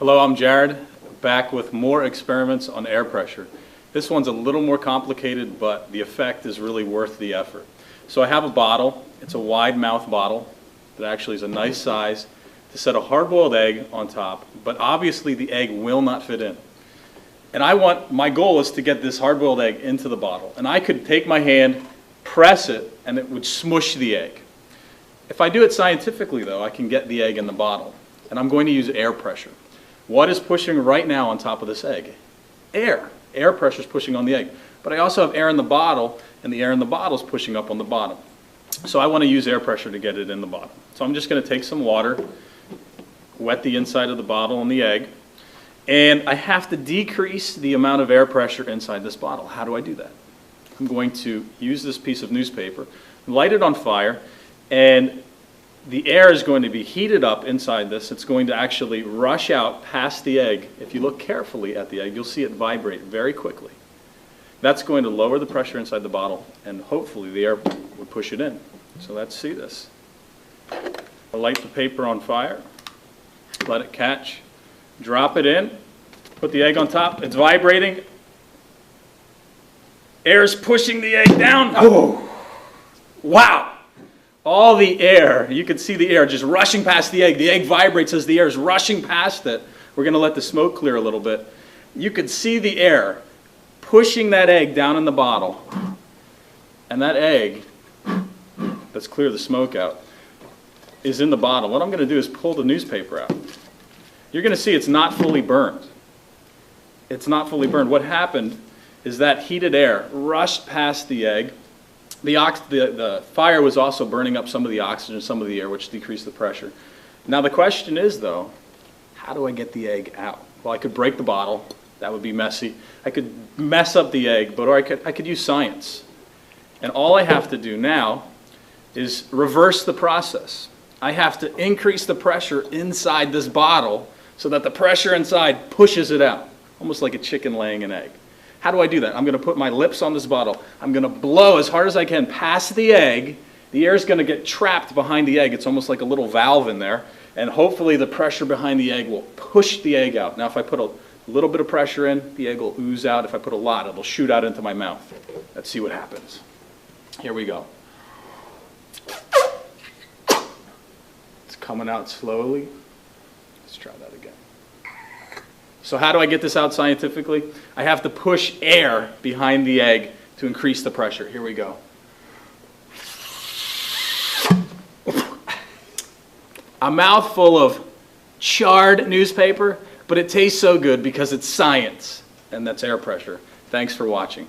Hello, I'm Jared, back with more experiments on air pressure. This one's a little more complicated, but the effect is really worth the effort. So I have a bottle. It's a wide mouth bottle that actually is a nice size to set a hard-boiled egg on top, but obviously the egg will not fit in. And my goal is to get this hard-boiled egg into the bottle. And I could take my hand, press it, and it would smush the egg. If I do it scientifically, though, I can get the egg in the bottle. And I'm going to use air pressure. What is pushing right now on top of this egg? Air. Air pressure is pushing on the egg. But I also have air in the bottle, and the air in the bottle is pushing up on the bottom. So I want to use air pressure to get it in the bottle. So I'm just going to take some water, wet the inside of the bottle and the egg, and I have to decrease the amount of air pressure inside this bottle. How do I do that? I'm going to use this piece of newspaper, light it on fire, and the air is going to be heated up inside this. It's going to actually rush out past the egg. If you look carefully at the egg, you'll see it vibrate very quickly. That's going to lower the pressure inside the bottle, and hopefully the air will push it in. So let's see this. I'll light the paper on fire, let it catch, drop it in, put the egg on top. It's vibrating. Air's pushing the egg down. Oh, wow. All the air, you can see the air just rushing past the egg. The egg vibrates as the air is rushing past it. We're going to let the smoke clear a little bit. You could see the air pushing that egg down in the bottle. And that egg, let's clear the smoke out, is in the bottle. What I'm going to do is pull the newspaper out. You're going to see it's not fully burned. It's not fully burned. What happened is that heated air rushed past the egg. The fire was also burning up some of the oxygen, some of the air, which decreased the pressure. Now the question is, though, how do I get the egg out? Well, I could break the bottle. That would be messy. I could mess up the egg, or I could use science. And all I have to do now is reverse the process. I have to increase the pressure inside this bottle so that the pressure inside pushes it out, almost like a chicken laying an egg. How do I do that? I'm going to put my lips on this bottle. I'm going to blow as hard as I can past the egg. The air is going to get trapped behind the egg. It's almost like a little valve in there. And hopefully the pressure behind the egg will push the egg out. Now if I put a little bit of pressure in, the egg will ooze out. If I put a lot, it'll shoot out into my mouth. Let's see what happens. Here we go. It's coming out slowly. Let's try that again. So how do I get this out scientifically? I have to push air behind the egg to increase the pressure. Here we go. A mouthful of charred newspaper, but it tastes so good because it's science, and that's air pressure. Thanks for watching.